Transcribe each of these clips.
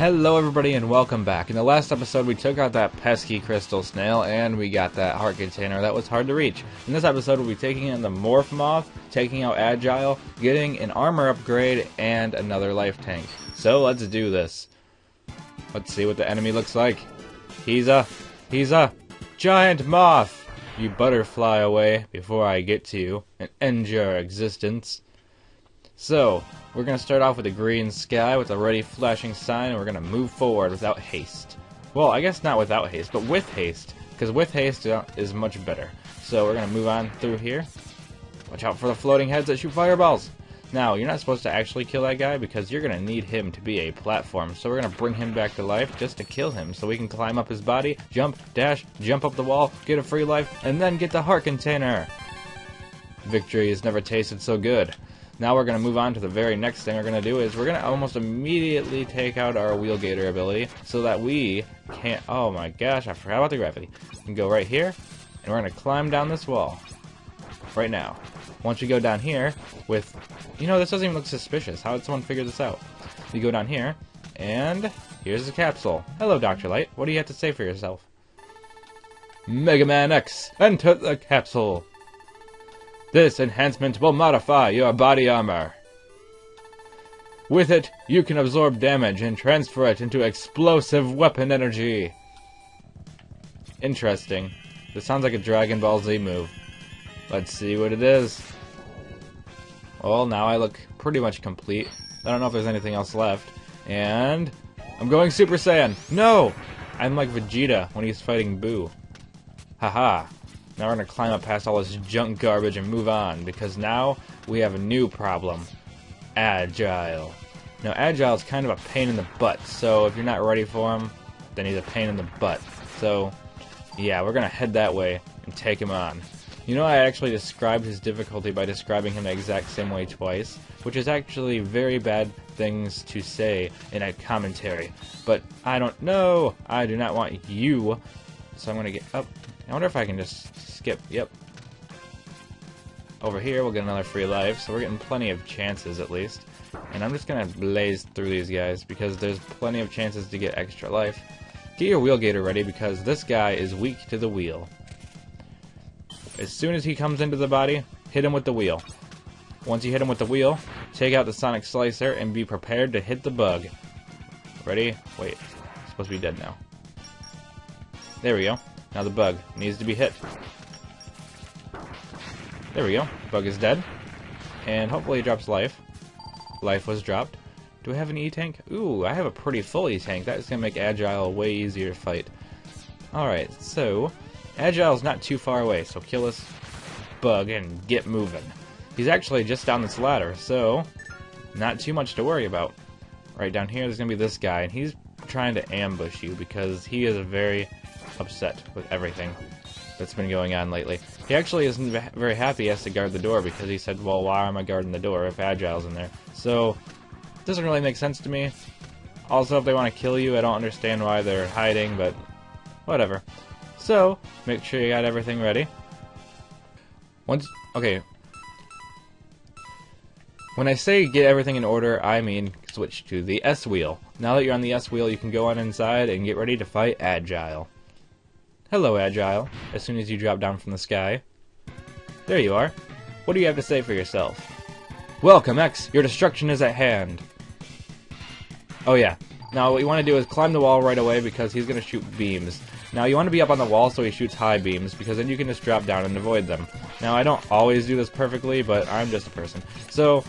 Hello everybody and welcome back. In the last episode we took out that pesky crystal snail and we got that heart container that was hard to reach. In this episode we'll be taking in the Morph Moth, taking out Agile, getting an armor upgrade, and another life tank. So let's do this. Let's see what the enemy looks like. He's a giant moth! You better fly away before I get to you and end your existence. So, we're going to start off with a green sky with a ready flashing sign, and we're going to move forward without haste. Well, I guess not without haste, but with haste, because with haste is much better. So we're going to move on through here. Watch out for the floating heads that shoot fireballs. Now, you're not supposed to actually kill that guy because you're going to need him to be a platform. So we're going to bring him back to life just to kill him so we can climb up his body, jump, dash, jump up the wall, get a free life, and then get the heart container. Victory has never tasted so good. Now we're going to move on to the very next thing we're going to do is we're going to almost immediately take out our wheel gator ability so that we can't... Oh my gosh, I forgot about the gravity. We can go right here, and we're going to climb down this wall. Right now. Once you go down here with... You know, this doesn't even look suspicious. How did someone figure this out? You go down here, and here's the capsule. Hello, Dr. Light. What do you have to say for yourself? Megaman X, enter the capsule. This enhancement will modify your body armor. With it, you can absorb damage and transfer it into explosive weapon energy. Interesting. This sounds like a Dragon Ball Z move. Let's see what it is. Well, now I look pretty much complete. I don't know if there's anything else left. And I'm going Super Saiyan. No! I'm like Vegeta when he's fighting Boo. Haha. Now we're going to climb up past all this junk garbage and move on, because now we have a new problem. Agile. Now, Agile is kind of a pain in the butt, so if you're not ready for him, then he's a pain in the butt. So, yeah, we're going to head that way and take him on. You know, I actually described his difficulty by describing him the exact same way twice, which is actually very bad things to say in a commentary. But I don't know. I do not want you. So I'm going to get up. I wonder if I can just skip. Yep. Over here, we'll get another free life, so we're getting plenty of chances at least. And I'm just going to blaze through these guys because there's plenty of chances to get extra life. Get your wheel gator ready because this guy is weak to the wheel. As soon as he comes into the body, hit him with the wheel. Once you hit him with the wheel, take out the sonic slicer and be prepared to hit the bug. Ready? Wait. It's supposed to be dead now. There we go. Now the bug needs to be hit. There we go. Bug is dead. And hopefully it drops life. Life was dropped. Do I have an E-tank? Ooh, I have a pretty full E-tank. That is going to make Agile way easier to fight. Alright, so Agile's not too far away, so kill this bug and get moving. He's actually just down this ladder, so not too much to worry about. Right down here, there's going to be this guy, and he's trying to ambush you because he is very upset with everything that's been going on lately. He actually isn't very happy he has to guard the door because he said, well, why am I guarding the door if Agile's in there? So, it doesn't really make sense to me. Also, if they want to kill you, I don't understand why they're hiding, but whatever. So, make sure you got everything ready. Okay. When I say get everything in order, I mean switch to the S wheel. Now that you're on the S wheel, you can go on inside and get ready to fight Agile. Hello, Agile, as soon as you drop down from the sky. There you are. What do you have to say for yourself? Welcome, X. Your destruction is at hand. Oh, yeah. Now, what you want to do is climb the wall right away because he's going to shoot beams. Now, you want to be up on the wall so he shoots high beams because then you can just drop down and avoid them. Now, I don't always do this perfectly, but I'm just a person. So,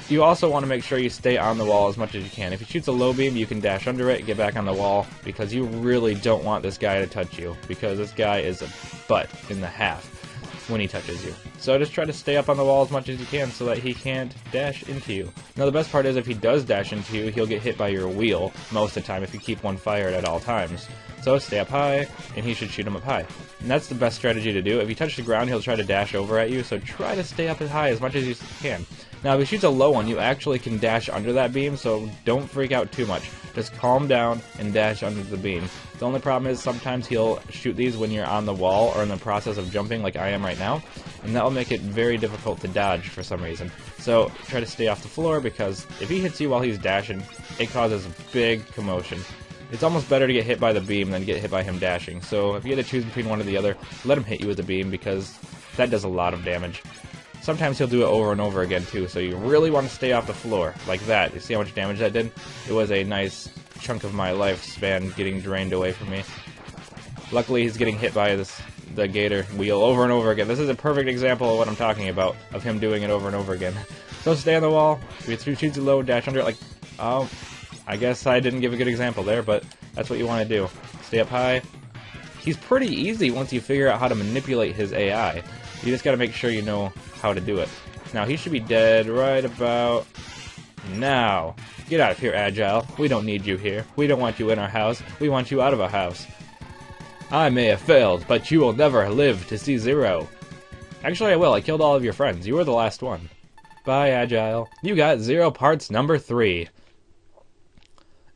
you also want to make sure you stay on the wall as much as you can. If he shoots a low beam, you can dash under it, get back on the wall, because you really don't want this guy to touch you, because this guy is a butt in the half when he touches you. So just try to stay up on the wall as much as you can so that he can't dash into you. Now the best part is if he does dash into you, he'll get hit by your wheel most of the time if you keep one fired at all times. So stay up high, and he should shoot him up high. And that's the best strategy to do. If you touch the ground, he'll try to dash over at you, so try to stay up as high as much as you can. Now, if he shoots a low one, you actually can dash under that beam, so don't freak out too much. Just calm down and dash under the beam. The only problem is sometimes he'll shoot these when you're on the wall or in the process of jumping like I am right now, and that will make it very difficult to dodge for some reason. So try to stay off the floor, because if he hits you while he's dashing, it causes a big commotion. It's almost better to get hit by the beam than get hit by him dashing. So if you had to choose between one or the other, let him hit you with the beam, because that does a lot of damage. Sometimes he'll do it over and over again too, so you really want to stay off the floor, like that. You see how much damage that did? It was a nice chunk of my lifespan getting drained away from me. Luckily he's getting hit by the gator wheel over and over again. This is a perfect example of what I'm talking about, of him doing it over and over again. So stay on the wall, if it shoots you low, dash under it, like, I guess I didn't give a good example there, but that's what you want to do. Stay up high. He's pretty easy once you figure out how to manipulate his AI. You just gotta make sure you know how to do it. Now, he should be dead right about now. Get out of here, Agile. We don't need you here. We don't want you in our house. We want you out of our house. I may have failed, but you will never live to see zero. Actually, I will. I killed all of your friends. You were the last one. Bye, Agile. You got 0 parts number 3.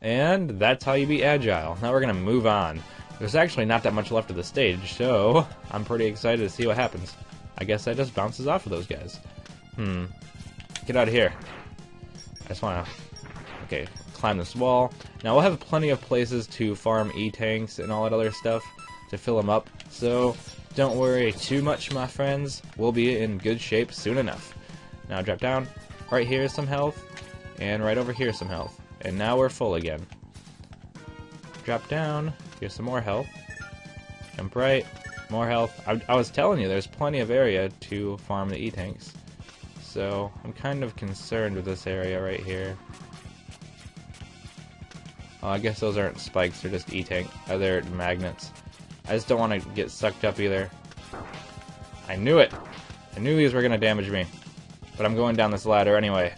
And that's how you beat Agile. Now we're gonna move on. There's actually not that much left of the stage, so I'm pretty excited to see what happens. I guess that just bounces off of those guys. Get out of here. I just wanna... Okay, climb this wall. Now we'll have plenty of places to farm E-tanks and all that other stuff to fill them up, so don't worry too much, my friends. We'll be in good shape soon enough. Now drop down. Right here is some health, and right over here is some health. And now we're full again. Drop down. Here's some more health. Jump right. More health. I was telling you, there's plenty of area to farm the E-tanks. So, I'm kind of concerned with this area right here. Oh, I guess those aren't spikes, they're just E-tank. They're magnets. I just don't want to get sucked up either. I knew it! I knew these were going to damage me. But I'm going down this ladder anyway.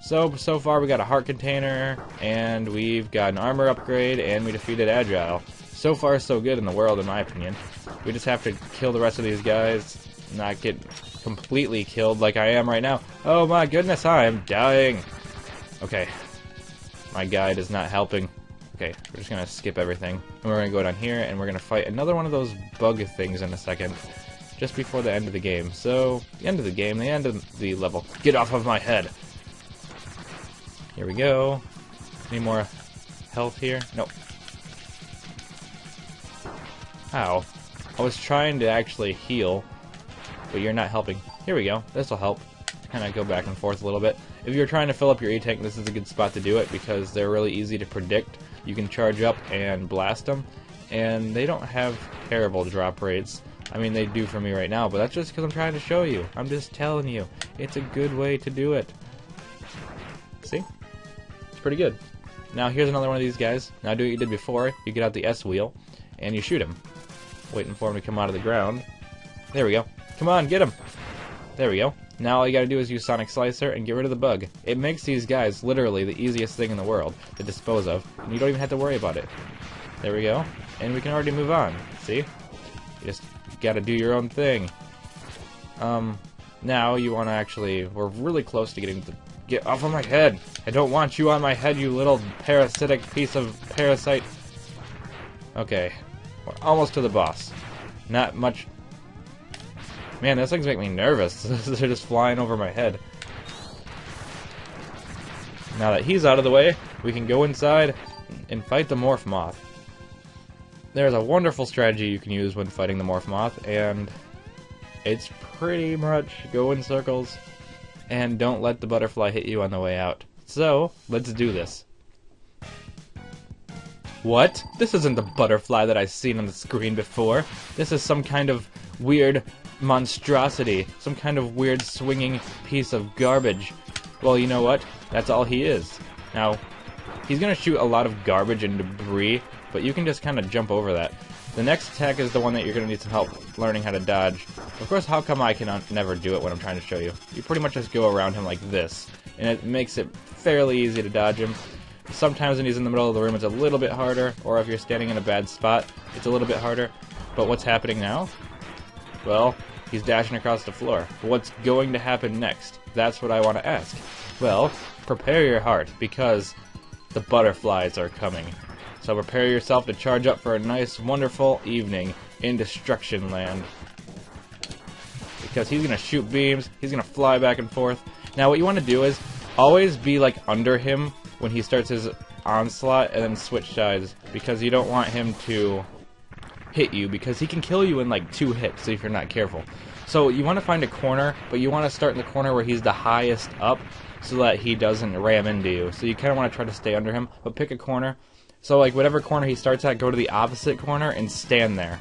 So far we got a heart container, and we've got an armor upgrade, and we defeated Agile. So far so good in the world, in my opinion. We just have to kill the rest of these guys, not get completely killed like I am right now. Oh my goodness, I am dying! Okay. My guide is not helping. Okay, we're just gonna skip everything. And we're gonna go down here, and we're gonna fight another one of those bug things in a second. Just before the end of the game. So, the end of the game, the end of the level. Get off of my head! Here we go. Any more health here? Nope. Ow. I was trying to actually heal, but you're not helping. Here we go. This will help. Kind of go back and forth a little bit. If you're trying to fill up your E-tank, this is a good spot to do it because they're really easy to predict. You can charge up and blast them, and they don't have terrible drop rates. I mean, they do for me right now, but that's just because I'm trying to show you. I'm just telling you. It's a good way to do it. See? It's pretty good. Now here's another one of these guys. Now do what you did before. You get out the S wheel, and you shoot him. Waiting for him to come out of the ground. There we go. Come on, get him! There we go. Now all you gotta do is use Sonic Slicer and get rid of the bug. It makes these guys literally the easiest thing in the world to dispose of, and you don't even have to worry about it. There we go. And we can already move on. See? You just gotta do your own thing. Now you wanna actually... We're really close to getting to... Get off of my head! I don't want you on my head, you little parasitic piece of parasite. Okay. We're almost to the boss. Not much... Man, those things make me nervous. They're just flying over my head. Now that he's out of the way, we can go inside and fight the Morph Moth. There's a wonderful strategy you can use when fighting the Morph Moth, and it's pretty much go in circles and don't let the butterfly hit you on the way out. So, let's do this. What? This isn't the butterfly that I've seen on the screen before. This is some kind of weird monstrosity. Some kind of weird swinging piece of garbage. Well, you know what? That's all he is. Now, he's gonna shoot a lot of garbage and debris, but you can just kind of jump over that. The next attack is the one that you're gonna need some help learning how to dodge. Of course, how come I can never do it when I'm trying to show you? You pretty much just go around him like this, and it makes it fairly easy to dodge him. Sometimes when he's in the middle of the room, it's a little bit harder, or if you're standing in a bad spot, it's a little bit harder. But what's happening now? Well, he's dashing across the floor. What's going to happen next? That's what I want to ask. Well, prepare your heart, because the butterflies are coming. So prepare yourself to charge up for a nice, wonderful evening in Destruction Land. because he's going to shoot beams, he's going to fly back and forth. Now what you want to do is always be like under him when he starts his onslaught and then switch sides, because you don't want him to hit you, because he can kill you in like 2 hits if you're not careful. So you want to find a corner, but you want to start in the corner where he's the highest up so that he doesn't ram into you. So you kind of want to try to stay under him, but pick a corner. So like whatever corner he starts at, go to the opposite corner and stand there.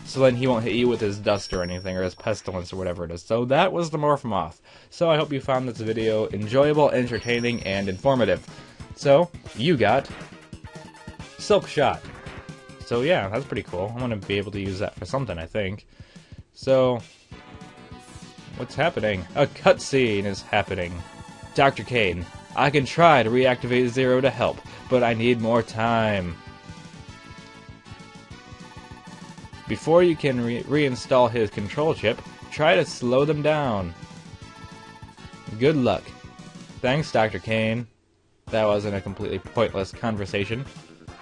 So then he won't hit you with his dust or anything, or his pestilence or whatever it is. So that was the Morph Moth. So I hope you found this video enjoyable, entertaining, and informative. So, you got Silk Shot. So yeah, that's pretty cool. I'm going to be able to use that for something, I think. So, what's happening? A cutscene is happening. Dr. Kane, I can try to reactivate Zero to help, but I need more time. Before you can reinstall his control chip, try to slow them down. Good luck. Thanks, Dr. Kane. That wasn't a completely pointless conversation.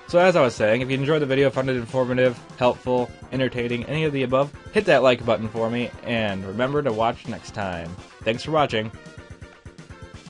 So as I was saying, if you enjoyed the video, found it informative, helpful, entertaining, any of the above, hit that like button for me, and remember to watch next time. Thanks for watching.